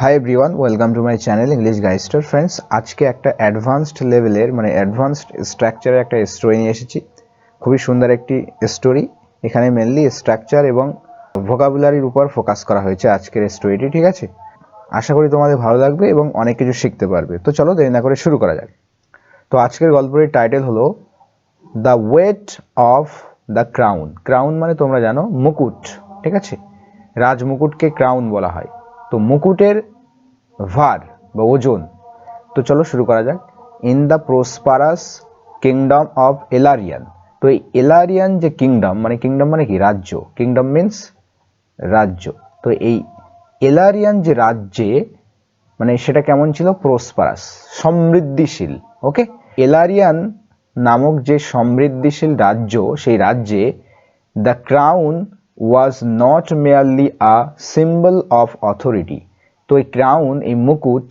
High everyone, welcome to my channel English Guystar. Friends, আজকে একটা advanced লেভেলের advanced স্ট্রাকচারের একটা স্টোরি নিয়ে এসেছি। খুবই সুন্দর একটি স্টোরি। এখানে মেনলি স্ট্রাকচার এবং ভোকাবুলারির উপর ফোকাস করা হয়েছে আজকের স্টোরিটি। ঠিক আছে, আশা করি তোমাদের ভালো লাগবে এবং অনেক কিছু শিখতে পারবে। তো চলো দেরি না করে শুরু করা যাক। তো আজকের গল্পটির টাইটেল হলো the weight of the crown. Crown মানে তোমরা জানো মুকুট। ঠিক আছে, রাজমুকুটকে ক্রাউন বলা হয়। তো মুকুটের ভার বা ওজন। তো চলো শুরু করা যাক। In the prosperous kingdom of Elarian. তো এই এলারিয়ান যে কিংডম মানে কি রাজ্য, কিংডম মিন্স রাজ্য। তো এই এলারিয়ান যে রাজ্যে সেটা কেমন ছিল? প্রসপারাস, সমৃদ্ধিশীল। ওকে, এলারিয়ান নামক যে সমৃদ্ধিশীল রাজ্য, সেই রাজ্যে the crown was not merely a symbol of authority. তো এই ক্রাউন, এই মুকুট,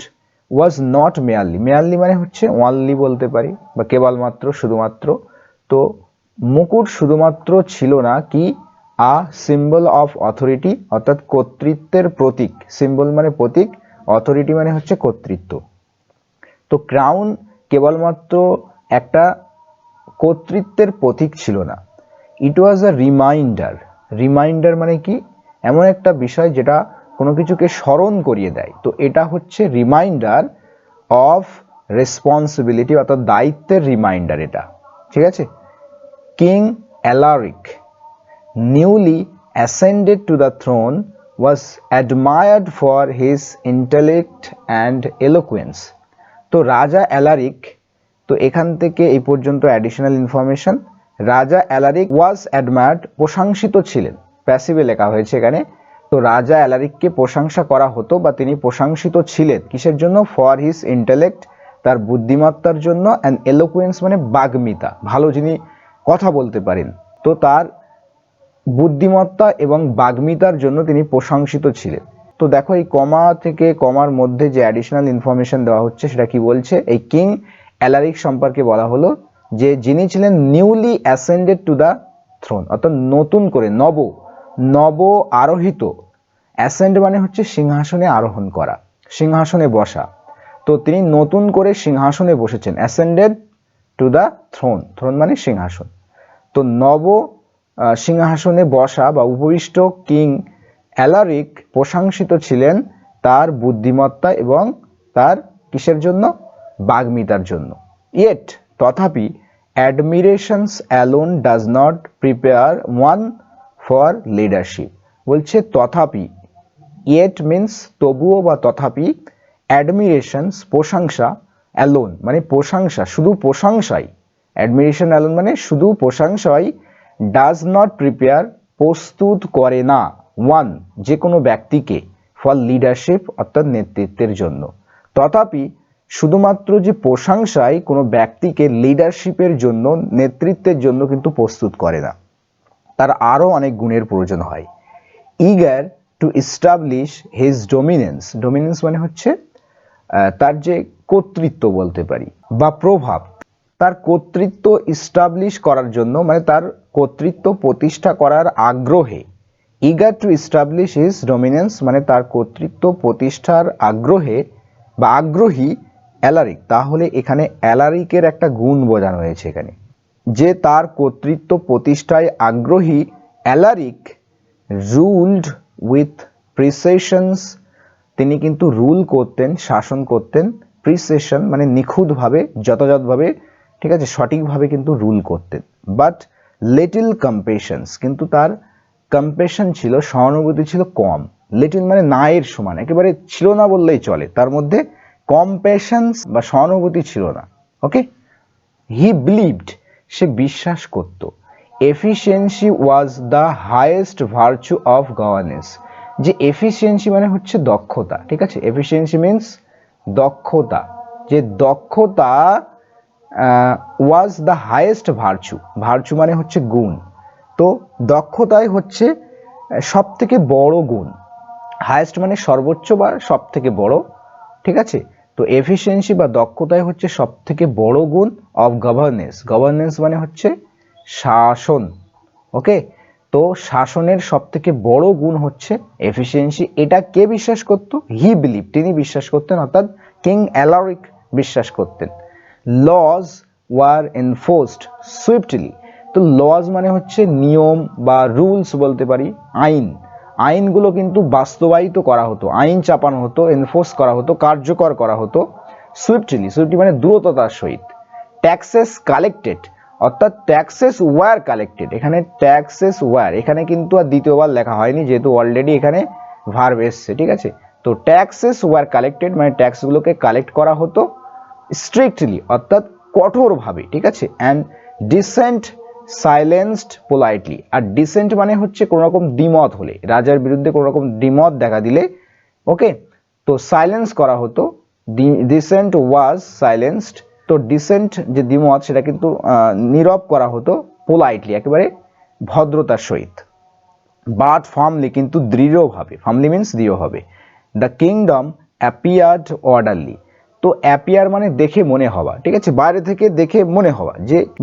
ওয়াজ নট মেয়ারলি, মেয়ারলি মানে হচ্ছে ওয়ানলি বলতে পারি, বা কেবলমাত্র, শুধুমাত্র। তো মুকুট শুধুমাত্র ছিল না কি আ সিম্বল অফ অথরিটি, অর্থাৎ কর্তৃত্বের প্রতীক। সিম্বল মানে প্রতীক, অথরিটি মানে হচ্ছে কর্তৃত্ব। তো ক্রাউন কেবলমাত্র একটা কর্তৃত্বের প্রতীক ছিল না, ইট ওয়াজ আ রিমাইন্ডার। রিমাইন্ডার মানে কি? এমন একটা বিষয় যেটা কোনো কিছুকে স্মরণ করিয়ে দেয়। তো এটা হচ্ছে রিমাইন্ডার অফ রেসপন্সিবিলিটি, অর্থাৎ দায়িত্বের রিমাইন্ডার এটা। ঠিক আছে। King Alaric, newly ascended to the throne, was admired for his intellect and eloquence. তো রাজা অ্যালারিক, তো এখান থেকে এই পর্যন্ত অ্যাডিশনাল ইনফরমেশন। রাজা অ্যালারিক ওয়াজ অ্যাডমায়ার্ড, প্রশংসিত ছিলেন, প্যাসিভে লেখা হয়েছে এখানে। তো রাজা অ্যালারিককে প্রশংসা করা হতো বা তিনি প্রশংসিত ছিলেন কিসের জন্য? ফর হিজ ইন্টেলেক্ট, তার বুদ্ধিমত্তার জন্য, অ্যান্ড এলোকুয়েন্স মানে বাগ্মিতা, ভালো যিনি কথা বলতে পারেন। তো তার বুদ্ধিমত্তা এবং বাগ্মিতার জন্য তিনি প্রশংসিত ছিলেন। তো দেখো, এই কমা থেকে কমার মধ্যে যে অ্যাডিশনাল ইনফরমেশন দেওয়া হচ্ছে সেটা কি বলছে? এই কিং অ্যালারিক সম্পর্কে বলা হলো যে যিনি ছিলেন নিউলি অ্যাসেন্ডেড টু দ্য থ্রোন, অর্থাৎ নতুন করে, নব আরোহিত। অ্যাসেন্ড মানে হচ্ছে সিংহাসনে আরোহণ করা, সিংহাসনে বসা। তো তিনি নতুন করে সিংহাসনে বসেছেন, ascended to the throne, throne মানে সিংহাসন। তো নব সিংহাসনে বসা বা উপবিষ্ট কিং অ্যালারিক প্রশংসিত ছিলেন তার বুদ্ধিমত্তা এবং তার কিসের জন্য? বাগ্মিতার জন্য। ইয়েট, তথাপি, admirations alone does not prepare one for leadership. বলছে তথাপি, ইয়েট মিন্স তবুও বা তথাপি, অ্যাডমিরেশনস প্রশংসা, অ্যালোন মানে প্রশংসা, শুধু প্রশংসাই, অ্যাডমিরেশন অ্যালোন মানে শুধু প্রশংসাই, ডাজ নট প্রিপেয়ার প্রস্তুত করে না, ওয়ান যে কোনো ব্যক্তিকে, ফর লিডারশিপ অর্থাৎ নেতৃত্বের জন্য। তথাপি শুধুমাত্র যে প্রশংসাই কোনো ব্যক্তিকে লিডারশিপের জন্য, নেতৃত্বের জন্য কিন্তু প্রস্তুত করে না, তার আরও অনেক গুণের প্রয়োজন হয়। Eager to establish his dominance, dominance মানে হচ্ছে তার যে কর্তৃত্ব বলতে পারি বা প্রভাব, তার কর্তৃত্ব ইস্টাবলিশ করার জন্য, মানে তার কর্তৃত্ব প্রতিষ্ঠা করার আগ্রহে। Eager to establish his dominance মানে তার কর্তৃত্ব প্রতিষ্ঠার আগ্রহে বা আগ্রহী অ্যালারিক। তাহলে এখানে অ্যালারিকের একটা গুণ বোঝানো হয়েছে এখানে, যে তার কর্তৃত্ব প্রতিষ্ঠায় আগ্রহী অ্যালারিক রুলড উইথ প্রিসিশনস, তিনি কিন্তু রুল করতেন, শাসন করতেন। প্রিসিশন মানে নিখুঁতভাবে, যথাযথভাবে, ঠিক আছে, সঠিকভাবে কিন্তু রুল করতেন। বাট লিটল কম্পেশনস, কিন্তু তার কম্পেশন ছিল, সহানুভূতি ছিল কম। লিটল মানে না এর সমান, একেবারে ছিল না বললেই চলে, তার মধ্যে কম্পেশনস বা সহানুভূতি ছিল না। ওকে, হি বিলিভড, সে বিশ্বাস করত, efficiency was the highest virtue of governance, যে এফিসিয়েন্সি মানে হচ্ছে দক্ষতা। ঠিক আছে, এফিসিয়েন্সি মিন্স দক্ষতা, যে দক্ষতা was the highest virtue, virtue মানে হচ্ছে গুণ। তো দক্ষতাই হচ্ছে সব থেকে বড় গুণ, হাইয়েস্ট মানে সর্বোচ্চ বা সব থেকে বড়। ঠিক আছে, তো এফিসিয়েন্সি বা দক্ষতাই হচ্ছে সব থেকে বড় গুণ অফ গভর্নেন্স। গভর্নেন্স মানে হচ্ছে শাসন। ওকে, তো শাসনের সবথেকে বড় গুণ হচ্ছে এফিসিয়েন্সি। এটা কে বিশ্বাস করতো? হি বিলিভ, তিনি বিশ্বাস করতেন, অর্থাৎ কিং অ্যালারিক বিশ্বাস করতেন। Laws were enforced swiftly. তো লজ মানে হচ্ছে নিয়ম বা রুলস বলতে পারি, আইন। আইনগুলো কিন্তু বাস্তবায়িত করা হতো, আইন চাপানো হতো, এনফোর্স করা হতো, কার্যকর করা হতো সুইফটলি। সুইফটলি মানে দ্রুততার সহিত। ট্যাক্সেস কালেক্টেড, অর্থাৎ ট্যাক্সেস ওয়ার কালেক্টেড। এখানে ট্যাক্সেস ওয়ার, এখানে কিন্তু আর দ্বিতীয়বার লেখা হয়নি, যেহেতু অলরেডি এখানে ভার্ব এসছে, ঠিক আছে। তো ট্যাক্সেস ওয়ার কালেক্টেড মানে ট্যাক্সগুলোকে কালেক্ট করা হতো স্ট্রিক্টলি, অর্থাৎ কঠোরভাবে, ঠিক আছে। And dissent silenced politely. আর ডিসেন্ট মানে হচ্ছে কোনো রকম দ্বিমত হলে, রাজার বিরুদ্ধে কোনো রকম দ্বিমত দেখা দিলে, ওকে, তো সাইলেন্স করা হতো। ডিসেন্ট ওয়াজ সাইলেন্সড। তো ডিসেন্ট যে দ্বিমত সেটা কিন্তু নীরব করা হতো পোলাইটলি, একেবারে ভদ্রতার সহিত। বাট ফার্মলি, কিন্তু দৃঢ়ভাবে। ফার্মলি মিনস দৃঢ়ভাবে। The kingdom appeared orderly. তো অ্যাপিয়ার মানে দেখে মনে হওয়া, ঠিক আছে, বাইরে থেকে দেখে মনে হওয়া,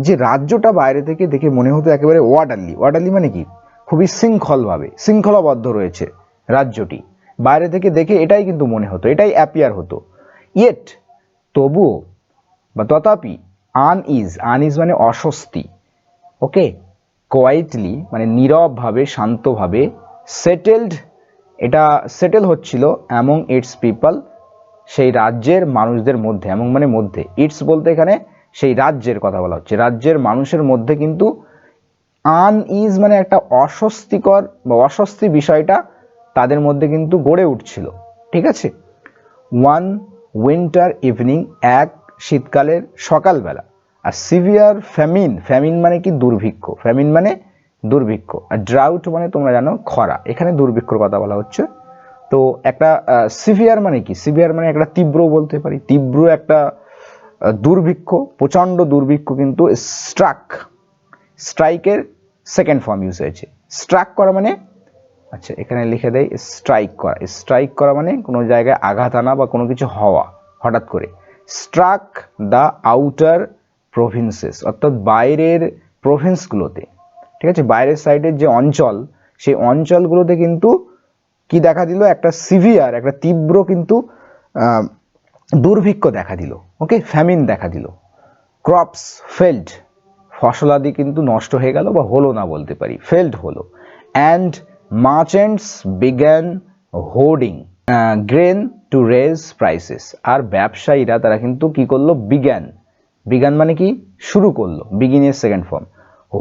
যে রাজ্যটা বাইরে থেকে দেখে মনে হতো একেবারে অর্ডারলি। অর্ডারলি মানে কি? খুবই শৃঙ্খলভাবে, শৃঙ্খলাবদ্ধ রয়েছে রাজ্যটি, বাইরে থেকে দেখে এটাই কিন্তু মনে হতো, এটাই অ্যাপিয়ার হতো। ইয়েট, তবুও বা তথাপি, আনইজ মানে অস্বস্তি, ওকে, কোয়াইটলি মানে নীরবভাবে, শান্তভাবে, সেটেলড, এটা সেটেল হচ্ছিল অ্যামং ইটস পিপল, সেই রাজ্যের মানুষদের মধ্যে। অ্যামং মানে মধ্যে, ইটস বলতে এখানে সেই রাজ্যের কথা বলা হচ্ছে, রাজ্যের মানুষের মধ্যে কিন্তু আনইজ মানে একটা অস্বস্তিকর বা অস্বস্তি বিষয়টা তাদের মধ্যে কিন্তু গড়ে উঠছিল, ঠিক আছে। ওয়ান উইন্টার ইভিনিং, এক শীতকালের সকালবেলা। আর সিভিয়ার ফ্যামিন, ফ্যামিন মানে কি? দুর্ভিক্ষ। ফ্যামিন মানে দুর্ভিক্ষ। আর ড্রাউট মানে তোমরা জানো খরা, এখানে দুর্ভিক্ষর কথা বলা হচ্ছে। তো একটা সিভিয়ার মানে কি? সিভিয়ার মানে একটা তীব্র বলতে পারি, তীব্র একটা দুর্ভিক্ষ, প্রচণ্ড দুর্ভিক্ষ কিন্তু স্ট্রাক, স্ট্রাইকের সেকেন্ড ফর্ম ইউজ হয়েছে। স্ট্রাক করা মানে, আচ্ছা এখানে লিখে দেয় স্ট্রাইক করা। স্ট্রাইক করা মানে কোনো জায়গায় আঘাত আনা বা কোনো কিছু হওয়া হঠাৎ করে। স্ট্রাক দ্য আউটার প্রভিন্সেস, অর্থাৎ বাইরের প্রভিন্সগুলোতে, ঠিক আছে, বাইরের সাইডের যে অঞ্চল, সেই অঞ্চলগুলোতে কিন্তু কি দেখা দিল? একটা সিভিয়ার, একটা তীব্র কিন্তু দুর্ভিক্ষ দেখা দিল, ওকে, ফ্যামিন দেখা দিল। ক্রপস ফেল্ড, ফসলাদি কিন্তু নষ্ট হয়ে গেল বা হলো না বলতে পারি, ফেল্ড হলো। And merchants began hoarding grain to raise prices. আর ব্যবসায়ীরা তারা কিন্তু কি করলো? বিজ্ঞান, বিজ্ঞান মানে কি? শুরু করলো, বিগিনের সেকেন্ড ফর্ম।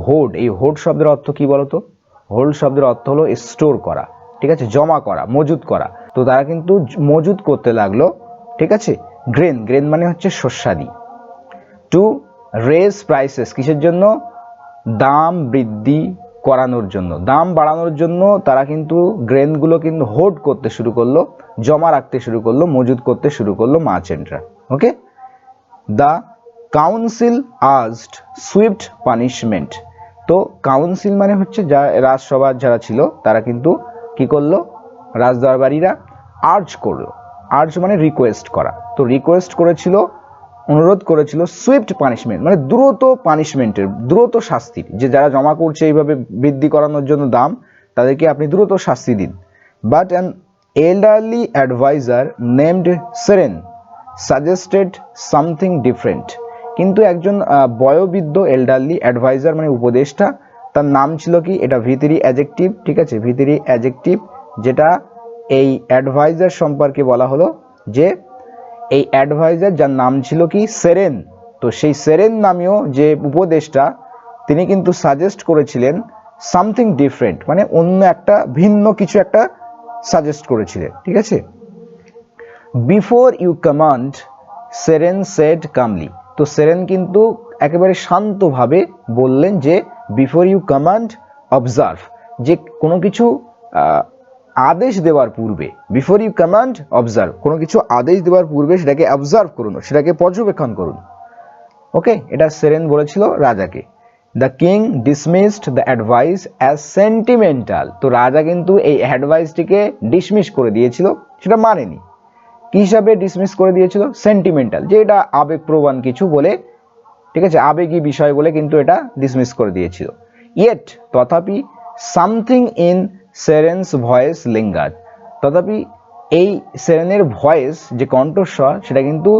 হোর্ড, এই হোর্ড শব্দের অর্থ কি বলতো? হোল্ড শব্দের অর্থ হলো স্টোর করা, ঠিক আছে, জমা করা, মজুত করা। তো তারা কিন্তু মজুত করতে লাগলো, ঠিক আছে, গ্রেন, গ্রেন মানে হচ্ছে শস্যাদি। টু রেজ প্রাইসেস, কিসের জন্য? দাম বৃদ্ধি করানোর জন্য, দাম বাড়ানোর জন্য তারা কিন্তু গ্রেনগুলো কিন্তু হোল্ড করতে শুরু করলো, জমা রাখতে শুরু করলো, মজুত করতে শুরু করলো মার্চেন্টরা, okay. The council asked swift punishment. তো কাউন্সিল মানে হচ্ছে যা রাজসভার যারা ছিল তারা কিন্তু কি করলো? রাজদরবারীরা আর্জ করলো, আর্জ মানে রিকোয়েস্ট করা। তো রিকোয়েস্ট করেছিল, অনুরোধ করেছিল সুইফট পানিশমেন্ট মানে দ্রুত পানিশমেন্টের, দ্রুত শাস্তির, যে যারা জমা করছে এইভাবে বৃদ্ধি করানোর জন্য দাম, তাদেরকে আপনি দ্রুত শাস্তি দিন। But an elderly adviser named Seren suggested something different. কিন্তু একজন বয়োবৃদ্ধ এল্ডারলি অ্যাডভাইজার মানে উপদেষ্টা, তার নাম ছিল কি? এটা ভিতরি অ্যাডজেক্টিভ, ঠিক আছে, ভিতরি অ্যাডজেক্টিভ, যেটা এই অ্যাডভাইজার সম্পর্কে বলা হলো যে এই অ্যাডভাইজার যার নাম ছিল কি? সেরেন। তো সেই সেরেন নামীয় যে উপদেষ্টা, তিনি কিন্তু সাজেস্ট করেছিলেন সামথিং ডিফারেন্ট মানে অন্য একটা, ভিন্ন কিছু একটা সাজেস্ট করেছিলেন, ঠিক আছে। Before you command, Seren said calmly. তো সেরেন কিন্তু একেবারে শান্তভাবে বললেন যে বিফোর ইউ কমান্ড অবজার্ভ, যে কোনো কিছু আদেশ দেওয়ার পূর্বে, বিফোর ইউ কমান্ড অবজার্ভ, কোনো কিছু আদেশ দেওয়ার পূর্বে সেটাকে অবজার্ভ করুন, সেটাকে পর্যবেক্ষণ করুন, ওকে। এটা সেরেন বলেছিল রাজাকে। The king dismissed the advice as sentimental. তো রাজা কিন্তু এই অ্যাডভাইসটিকে ডিসমিস করে দিয়েছিল, সেটা মানেনি। কি হিসাবে ডিসমিস করে দিয়েছিল? সেন্টিমেন্টাল, যে এটা আবেগপ্রবণ কিছু বলে, ঠিক আছে, আবেগী বিষয় বলে কিন্তু এটা ডিসমিস করে দিয়েছিল। ইয়েট, তথাপি সামথিং ইন সেরেনস ভয়েস লিঙ্গার। তথাপি এই সেরেনের ভয়েস যে কণ্ঠস্বর সেটা কিন্তু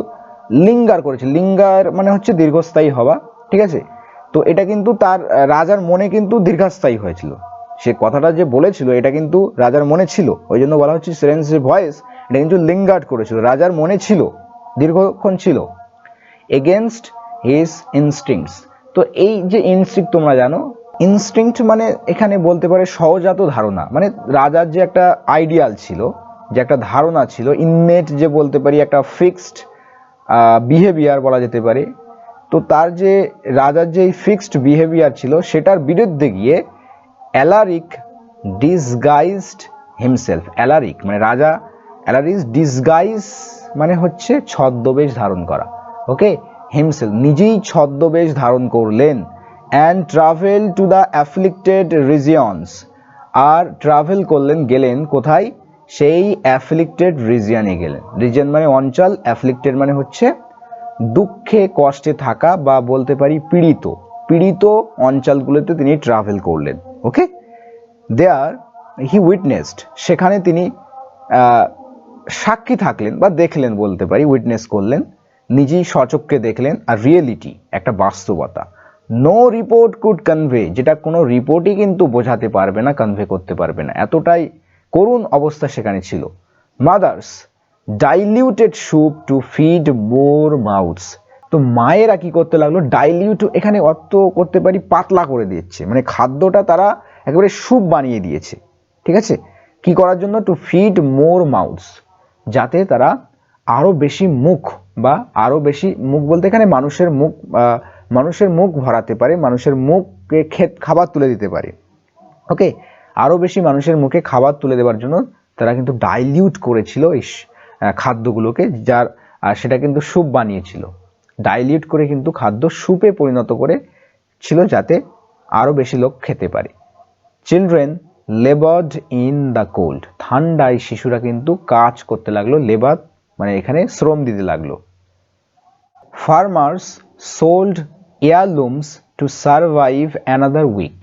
লিঙ্গার করেছে। লিঙ্গার মানে হচ্ছে দীর্ঘস্থায়ী হওয়া, ঠিক আছে। তো এটা কিন্তু তার রাজার মনে কিন্তু দীর্ঘস্থায়ী হয়েছিল। সে কথাটা যে বলেছিল এটা কিন্তু রাজার মনে ছিল, ওই জন্য বলা হচ্ছে সেরেন্স যে ভয়েস এটা কিন্তু লিঙ্গার্ড করেছিল, রাজার মনে ছিল, দীর্ঘক্ষণ ছিল। Against his instincts. তো এই যে ইনস্টিংক্ট তোমরা জানো, ইনস্টিংক্ট মানে এখানে বলতে পারে সহজাত ধারণা, মানে রাজার যে একটা আইডিয়াল ছিল, যে একটা ধারণা ছিল, ইননেট যে বলতে পারি একটা ফিক্সড বিহেভিয়ার বলা যেতে পারে। তো তার যে রাজার যে ফিক্সড বিহেভিয়ার ছিল সেটার বিরুদ্ধে গিয়ে অ্যালারিক ডিসগাইজড হিমসেলফ। অ্যালারিক মানে রাজা, অ্যালারিক ডিসগাইজ মানে হচ্ছে ছদ্মবেশ ধারণ করা, ওকে। হিমসেলফ নিজেই ছদ্মবেশ ধারণ করলেন। And travel to the afflicted regions. আর ট্রাভেল করলেন, গেলেন কোথায়? সেই অ্যাফ্লিক্টেড রিজিয়নে গেলেন। রিজিয়ন মানে অঞ্চল, অ্যাফ্লিক্টেড মানে হচ্ছে দুঃখে কষ্টে থাকা বা বলতে পারি পীড়িত, পীড়িত অঞ্চলগুলোতে তিনি ট্রাভেল করলেন, ওকে। দেয়ার হি উইটনেসড, সেখানে তিনি সাক্ষী থাকলেন বা দেখলেন বলতে পারি, উইটনেস করলেন, নিজেই স্বচক্ষে দেখলেন। আর রিয়েলিটি একটা বাস্তবতা, নো রিপোর্ট কুড কনভে, যেটা কোনো রিপোর্টই কিন্তু বোঝাতে পারবে না, কনভে করতে পারবে না, এতটাই করুণ অবস্থা সেখানে ছিল। Mother's diluted soup to feed মোর মাউথস। তো মায়েরা কি করতে লাগলো? ডাইলিউট এখানে অর্থ করতে পারি পাতলা করে দিচ্ছে, মানে খাদ্যটা তারা একেবারে স্যুপ বানিয়ে দিয়েছে, ঠিক আছে। কি করার জন্য? টু ফিড মোর মাউথস, যাতে তারা আরো বেশি মুখ বা আরো বেশি মুখ বলতে এখানে মানুষের মুখ ভরাতে পারে, মানুষের মুখে খাবার তুলে দিতে পারে, ওকে। আরো বেশি মানুষের মুখে খাবার তুলে দেওয়ার জন্য তারা কিন্তু ডাইলিউট করেছিল এই খাদ্যগুলোকে, যার সেটা কিন্তু স্যুপ বানিয়েছিল। ডাইলিউট করে কিন্তু খাদ্য স্যুপে পরিণত করে ছিল, যাতে আরো বেশি লোক খেতে পারে। চিলড্রেন লেবার্ড ইন দ্য কোল্ড, ঠান্ডায় শিশুরা কিন্তু কাজ করতে লাগলো। লেবার মানে এখানে শ্রম দিতে লাগলো। Farmers sold heirlooms to survive another week.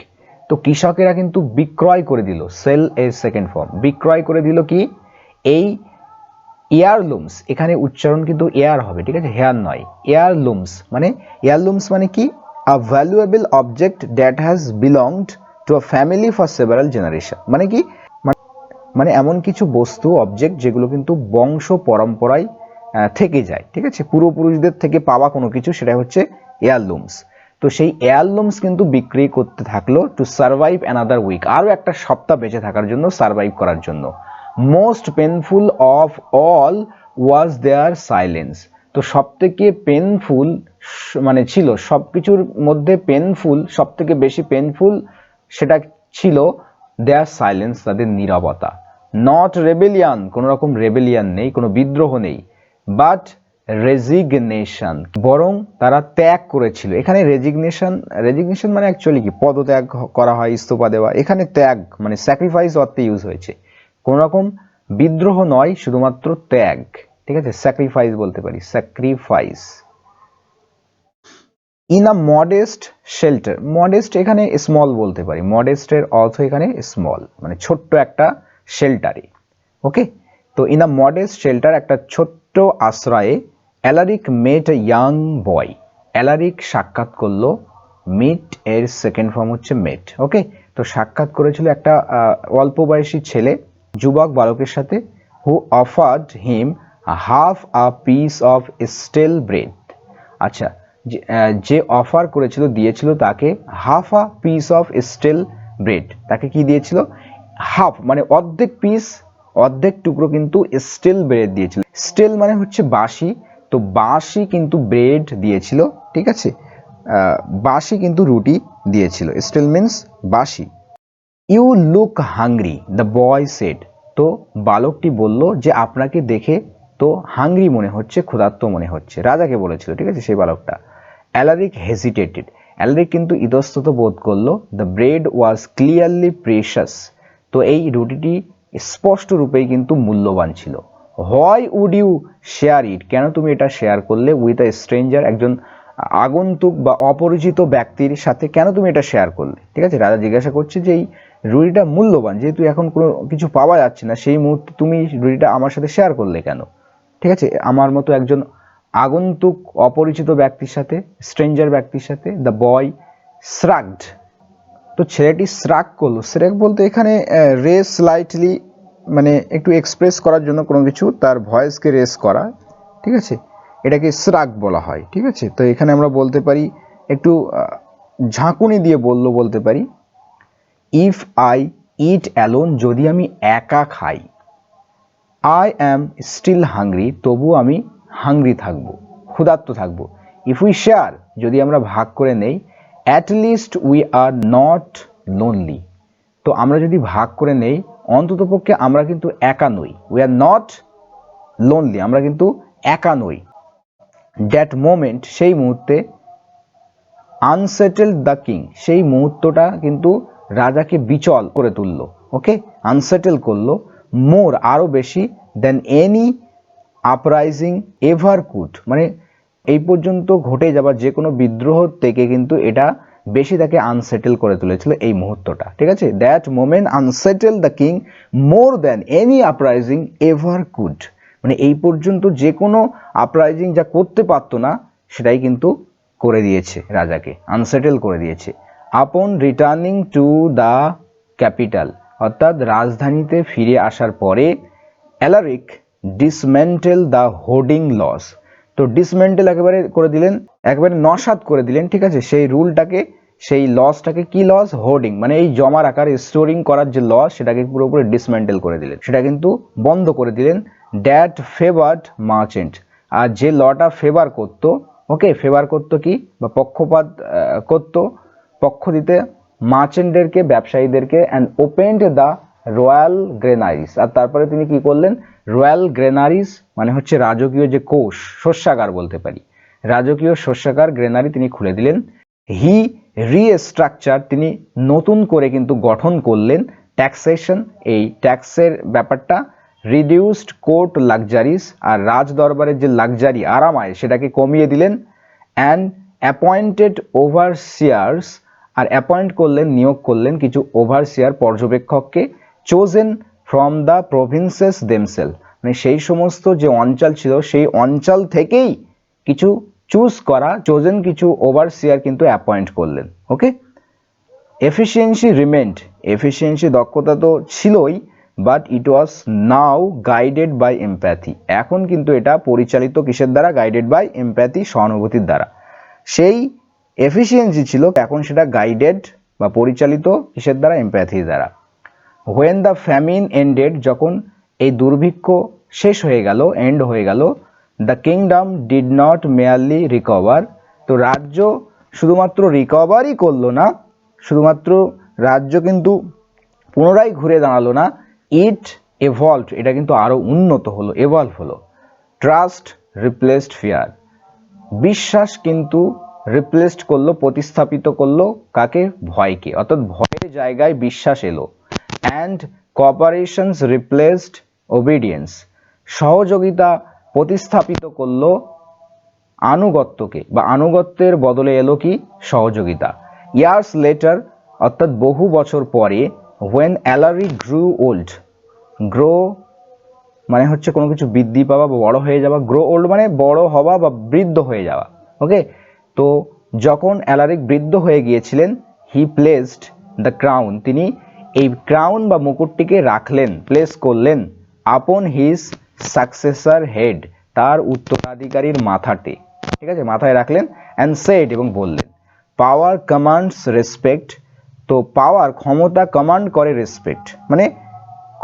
তো কৃষকেরা কিন্তু বিক্রয় করে দিল, সেল এর সেকেন্ড ফর্ম, বিক্রয় করে দিল কি? এই এয়ারলুমস, এখানে উচ্চারণ কিন্তু এয়ার হবে, ঠিক আছে, হেয়ার নয়। এয়ারলুমস মানে কি? A valuable object that has belonged to a family for several generation. মানে কি? মানে এমন কিছু বস্তু, অবজেক্ট যেগুলো কিন্তু বংশ পরম্পরায় থেকে যায়, ঠিক আছে, পূর্বপুরুষদের থেকে পাওয়া কোনো কিছু, সেটা হচ্ছে এয়ারলুমস। তো সেই এয়ারলুমস কিন্তু বিক্রি করতে থাকলো টু সার্ভাইভ অ্যানাদার উইক, আরও একটা সপ্তাহ বেঁচে থাকার জন্য, সার্ভাইভ করার জন্য। Most painful of all was there silence. তো সব থেকে পেনফুল মানে ছিল, সব কিছুর মধ্যে পেনফুল, সব থেকে বেশি পেনফুল সেটা ছিল দেয়ার সাইলেন্স, তাদের নীরবতা। নট রেবেলিয়ান, কোনো রকম রেবেলিয়ান নেই, কোনো বিদ্রোহ নেই, বাট রেজিগনেশন, বরং তারা ত্যাগ করেছিল। এখানে রেজিগনেশন মানে অ্যাকচুয়ালি কি? পদত্যাগ করা হয়, ইস্তফা দেওয়া। এখানে ত্যাগ মানে স্যাক্রিফাইস অর্থে ইউজ হয়েছে, কোন রকম বিদ্রোহ নয়, শুধুমাত্র ত্যাগ, ঠিক আছে, স্যাক্রিফাইস বলতে পারি, sacrifice. In a modest shelter, modest এখানে স্মল বলতে পারি, মডেস্টের অর্থ এখানে স্মল, মানে ছোট্ট একটা শেল্টারে, ওকে। তো ইন আ মডেস্ট শেল্টার, একটা ছোট্ট আশ্রয়ে, Alaric met a young boy, Alaric সাক্ষাৎ করলো, মিট এর সেকেন্ড ফর্ম হচ্ছে মেট, ওকে। তো সাক্ষাৎ করেছিল একটা অল্প বয়সী ছেলে, যুবক বালকের সাথে, who offered him half a piece of stale bread. আচ্ছা, যে অফার করেছিল, দিয়েছিল তাকে half a piece of stale bread, তাকে কি দিয়েছিল? হাফ মানে অর্ধেক পিস, অর্ধেক টুকরো কিন্তু স্টেল ব্রেড দিয়েছিল। স্টেল মানে হচ্ছে বাসি, তো বাসি কিন্তু ব্রেড দিয়েছিল, ঠিক আছে, বাসি কিন্তু রুটি দিয়েছিল। স্টেল মিন্স বাসি। You look hungry, the boy said. তো বালকটি বলল যে আপনাকে দেখে তো হাংরি মনে হচ্ছে, ক্ষুধার্ত মনে হচ্ছে, রাজাকে বলেছিল, ঠিক আছে, সেই বালকটা। অ্যালারিক হেজিটেটেড, অ্যালারিক কিন্তু ইতস্তত বোধ করলো। The bread was clearly precious, তো এই রুটিটি স্পষ্ট রূপেই কিন্তু মূল্যবান ছিল। Why would you share it, কেন তুমি এটা শেয়ার করলে? উইথ আ স্ট্রেঞ্জার, একজন আগন্তুক বা অপরিচিত ব্যক্তির সাথে কেন তুমি এটা শেয়ার করলে, ঠিক আছে। রাজা জিজ্ঞাসা করছে যে এই রুটিটা মূল্যবান, যেহেতু এখন কোনো কিছু পাওয়া যাচ্ছে না, সেই মুহূর্তে তুমি রুটিটা আমার সাথে শেয়ার করলে কেন? ঠিক আছে, আমার মতো একজন আগন্তুক অপরিচিত ব্যক্তির সাথে, স্ট্রেঞ্জার ব্যক্তির সাথে। দ্য বয় শ্রাগড, তো ছেলেটি শ্রাগ করলো। শ্রাগ বলতে এখানে রেস স্লাইটলি, মানে একটু এক্সপ্রেস করার জন্য কোনো কিছু, তার ভয়েসকে রেস করা, ঠিক আছে, এটাকে শ্রাগ বলা হয়। ঠিক আছে, তো এখানে আমরা বলতে পারি একটু ঝাঁকুনি দিয়ে বলতে পারি, ইফ আই ইট অ্যালোন, যদি আমি একা খাই, আই অ্যাম স্টিল হাংরি, তবু আমি হাংরি থাকবো, ক্ষুধার্ত থাকবো। ইফ উই শেয়ার, যদি আমরা ভাগ করে নেই, at least we are not lonely, তো আমরা যদি ভাগ করে নেই অন্ততপক্ষে আমরা কিন্তু একা নই। উই আর নট লোনলি, আমরা কিন্তু একা নই। দ্যাট মোমেন্ট, সেই মুহূর্তে, আনসেটেলড দ্য কিং, সেই মুহূর্তটা কিন্তু রাজাকে বিচল করে তুললো। ওকে, আনসেটেল করলো, মোর, আরো বেশি, than any uprising ever could, মানে এই পর্যন্ত ঘটে যাওয়া যে কোনো বিদ্রোহ থেকে কিন্তু এটা বেশি তাকে আনসেটেল করে তুলেছিল এই মুহূর্তটা। ঠিক আছে, that moment unsettle the king more than any uprising ever could, মানে এই পর্যন্ত যে কোনো আপরাইজিং যা করতে পারতো না সেটাই কিন্তু করে দিয়েছে, রাজাকে আনসেটেল করে দিয়েছে। আপন রিটার্নিং টু দ্য ক্যাপিটাল, অর্থাৎ রাজধানীতে ফিরে আসার পরে, Alaric dismantle the hoarding loss, তো ডিসমেন্টেল একেবারে করে দিলেন, একেবারে নস্যাৎ করে দিলেন। ঠিক আছে, সেই রুলটাকে, সেই লসটাকে, কি লস? হোর্ডিং, মানে এই জমা রাখার, স্টোরিং করার যে লস, সেটাকে পুরোপুরি ডিসমেন্টেল করে দিলেন, সেটা কিন্তু বন্ধ করে দিলেন। দ্যাট ফেভার্ড মার্চেন্ট, আর যে লটা ফেভার করতো, ওকে, ফেভার করতো কি, বা পক্ষপাত করতো, পক্ষ দিতে মার্চেন্টদেরকে, ব্যবসায়ীদেরকে, অ্যান্ড ওপেন্ড দ্য রয়্যাল গ্রেনারিস, আর তারপরে তিনি কি করলেন? রয়্যাল গ্রেনারিস মানে হচ্ছে রাজকীয় যে কোষ, শস্যাগার বলতে পারি, রাজকীয় শস্যাগার, গ্রেনারি তিনি খুলে দিলেন। হি রিস্ট্রাকচার, তিনি নতুন করে কিন্তু গঠন করলেন ট্যাক্সেশন, এই ট্যাক্সের ব্যাপারটা, রিডিউসড কোর্ট লাক্সারিস, আর রাজ দরবারের যে লাক্সারি, আরামায়, সেটাকে কমিয়ে দিলেন। অ্যান্ড অ্যাপয়েন্টেড ওভারসিয়ার্স, আর অ্যাপয়েন্ট করলেন, নিয়োগ করলেন কিছু ওভারসিয়ার, পর্যবেক্ষককে, chosen from the provinces themselves, মানে সেই সমস্ত যে অঞ্চল ছিল সেই অঞ্চল থেকেই কিছু চুজ করা, চোজেন কিছু ওভারসিয়ার কিন্তু অ্যাপয়েন্ট করলেন। ওকে, এফিসিয়েন্সি রিমেন্ড, এফিসিয়েন্সি দক্ষতা তো ছিলই, but it was now guided by empathy, এখন কিন্তু এটা পরিচালিত কিসের দ্বারা? গাইডেড বাই এমপ্যাথি, সহানুভূতির দ্বারা। সেই এফিসিয়েন্সি ছিল, এখন সেটা গাইডেড বা পরিচালিত কিসের দ্বারা? এমপ্যাথির দ্বারা। হোয়েন দ্য ফ্যামিন এন্ডেড, যখন এই দুর্ভিক্ষ শেষ হয়ে গেল, এন্ড হয়ে গেল, the kingdom did not merely recover, তো রাজ্য শুধুমাত্র রিকভারই করলো না, শুধুমাত্র রাজ্য কিন্তু পুনরায় ঘুরে দাঁড়ালো না, ইট এভলভড, এটা কিন্তু আরো উন্নত হলো, এভলভ হলো। ট্রাস্ট রিপ্লেসড ফিয়ার, বিশ্বাস কিন্তু রিপ্লেসড করলো, প্রতিস্থাপিত করলো কাকে? ভয়কে, অর্থাৎ ভয়ের জায়গায় বিশ্বাস এলো। অ্যান্ড কোঅপারেশনস রিপ্লেসড ওবিডিয়েন্স, সহযোগিতা প্রতিস্থাপিত করলো আনুগত্যকে, বা আনুগত্যের বদলে এলো কি? সহযোগিতা। ইয়ার্স লেটার, অর্থাৎ বহু বছর পরে, when Alaric grew old, grow মানে হচ্ছে কোনো কিছু বৃদ্ধি পাওয়া বা বড় হয়ে যাওয়া, গ্রো ওল্ড মানে বড় হওয়া বা বৃদ্ধ হয়ে যাওয়া। ওকে, তো যখন অ্যালারিক বৃদ্ধ হয়ে গিয়েছিলেন, হি প্লেসড দ্য ক্রাউন, তিনি এই ক্রাউন বা মুকুটটিকে রাখলেন, প্লেস করলেন, আপন হিজ সাকসেসর হেড, তার উত্তরাধিকারীর মাথাতে। ঠিক আছে, মাথায় রাখলেন। অ্যান্ড সেড, এবং বললেন, পাওয়ার কমান্ডস রেসপেক্ট, তো পাওয়ার, ক্ষমতা, কমান্ড করে রেসপেক্ট, মানে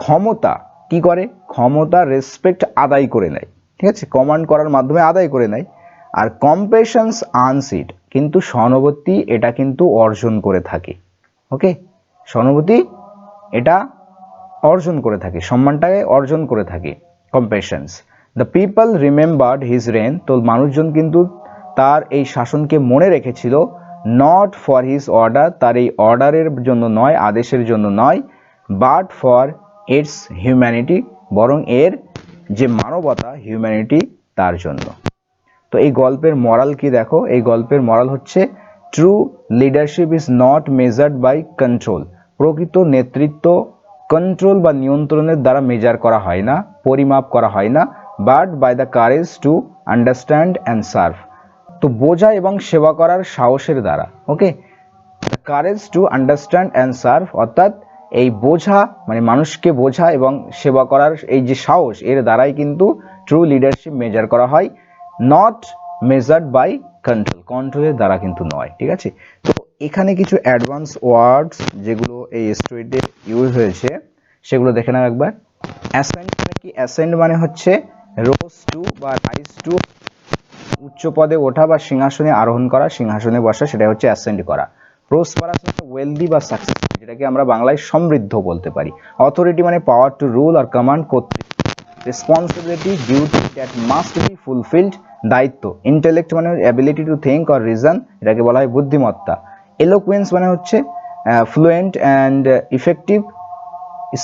ক্ষমতা কি করে? ক্ষমতা রেসপেক্ট আদায় করে নেয়। ঠিক আছে, কমান্ড করার মাধ্যমে আদায় করে নেয়। আর কম্পেশনস আর্নস ইট, কিন্তু সহানুভূতি এটা কিন্তু অর্জন করে থাকে। ওকে, সহানুভূতি এটা অর্জন করে থাকে, সম্মানটাকে অর্জন করে থাকে, compassions. The people remembered his reign, তো মানুষজন কিন্তু তার এই শাসনকে মনে রেখেছিল, নট ফর হিজ অর্ডার, তার এই অর্ডারের জন্য নয়, আদেশের জন্য নয়, বাট ফর ইটস হিউম্যানিটি, বরং এর যে মানবতা, হিউম্যানিটি, তার জন্য। তো এই গল্পের মরাল কি দেখো, এই গল্পের মরাল হচ্ছে true leadership is not measured by control, প্রকৃত নেতৃত্ব কন্ট্রোল বা নিয়ন্ত্রণের দ্বারা মেজার করা হয় না, পরিমাপ করা হয় না, but by the courage to understand and serve. তো বোঝা এবং সেবা করার সাহসের দ্বারা, okay, the courage to understand and serve, অর্থাৎ এই বোঝা মানে মানুষকে বোঝা এবং সেবা করার এই যে সাহস, এর দ্বারাই কিন্তু ট্রু লিডারশিপ মেজার করা হয়, নট মেজার্ড বাই কন্ট্রোলের দ্বারা কিন্তু নয়। ঠিক আছে, তো এখানে কিছু অ্যাডভান্স ওয়ার্ডস যেগুলো এই স্টোরিতে ইউজ হয়েছে সেগুলো দেখে নাও একবার। অ্যাসেন্ড মানে কি? অ্যাসেন্ড মানে হচ্ছে রোজ টু বা রাইজ টু, উচ্চ পদে ওঠা বা সিংহাসনে আরোহণ করা, সিংহাসনে বসা, সেটা হচ্ছে অ্যাসেন্ড করা। প্রসপারাস মানে ওয়েলদি বা সাকসেসফুল, যেটাকে আমরা বাংলায় সমৃদ্ধ বলতে পারি। অথরিটি মানে পাওয়ার টু রুল আর কমান্ড, কর্তৃত্ব। Responsibility, duty that must be fulfilled, দায়িত্ব। ইন্টেলেক্ট মানে ability to think or reason, এটাকে বলা হয় বুদ্ধিমত্তা। এলোকুয়েন্স মানে হচ্ছে ফ্লুয়েন্ট অ্যান্ড ইফেক্টিভ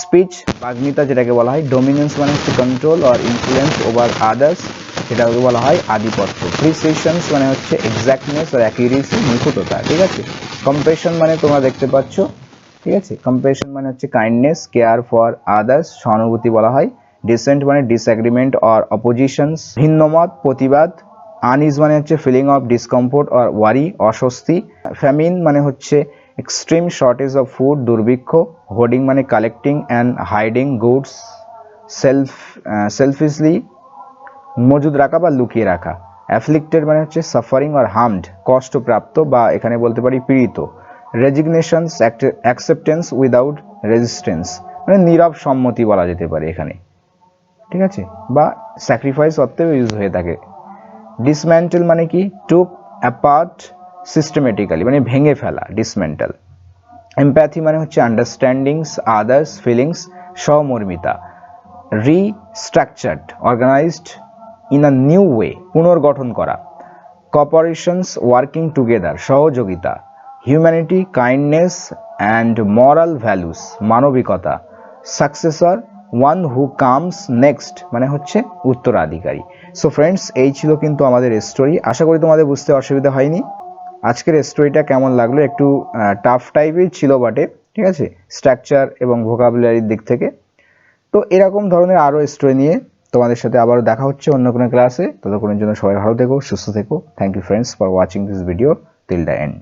স্পিচ, বাগ্মিতা যেটাকে বলা হয়। ডোমিনেন্স মানে হচ্ছে control or influence over others, সেটাকে বলা হয় আধিপত্য। প্রিসিশনস মানে হচ্ছে এক্সাক্টনেস অর অ্যাকিউরেসি, নিখুঁততা। ঠিক আছে, কম্প্যাশন মানে তোমরা দেখতে পাচ্ছ, ঠিক আছে, কম্প্যাশন মানে হচ্ছে কাইন্ডনেস, কেয়ার ফর আদার্স, সহানুভূতি বলা হয়। ডিসেন্ট মানে ডিসএগ্রিমেন্ট অর অপোজিশনস, ভিন্নমত, প্রতিবাদ। আনইজ মানে হচ্ছে ফিলিং অফ ডিসকমফোর্ট অর ওয়ারি, অস্বস্তি। ফ্যামিন মানে হচ্ছে এক্সট্রিম শর্টেজ অফ ফুড, দুর্ভিক্ষ। হোর্ডিং মানে কালেক্টিং অ্যান্ড হাইডিং গুডস সেলফিশলি, মজুদ রাখা বা লুকিয়ে রাখা। অ্যাফ্লিক্টেড মানে হচ্ছে সাফারিং অর হার্মড, কষ্টপ্রাপ্ত বা এখানে বলতে পারি পীড়িত। রেজিগনেশনস, অ্যাকসেপ্টেন্স উইদাউট রেজিস্ট্যান্স, মানে নীরব সম্মতি বলা যেতে পারে এখানে। ঠিক আছে, বা স্যাক্রিফাইস অর্থেও ইউজ হয়ে থাকে। ডিসম্যান্টেল মানে কি? টুক অ্যাপার্ট সিস্টেমেটিক্যালি, মানে ভেঙে ফেলা, ডিসম্যান্টেল। এমপ্যাথি মানে হচ্ছে আন্ডারস্ট্যান্ডিংস আদার্স ফিলিংস, সহমর্মিতা। Restructured, organised in a new way, পুনর্গঠন করা। কপারেশনস, ওয়ার্কিং টুগেদার, সহযোগিতা। Humanity, kindness and moral values, মানবিকতা। Successor, one who comes next, মানে হচ্ছে উত্তরাধিকারী। সো ফ্রেন্ডস, এই ছিল কিন্তু আমাদের স্টোরি। আশা করি তোমাদের বুঝতে অসুবিধা হয়নি। আজকের স্টোরিটা কেমন লাগলো? একটু টাফ টাইপের ছিল বটে, ঠিক আছে, স্ট্রাকচার এবং ভোকাবুলারির দিক থেকে। তো এরকম ধরনের আরও স্টোরি নিয়ে তোমাদের সাথে আবারও দেখা হচ্ছে অন্য কোনো ক্লাসে। ততক্ষণের জন্য সবাই ভালো থেকো, সুস্থ থেকো। Thank you friends for watching this video till the and.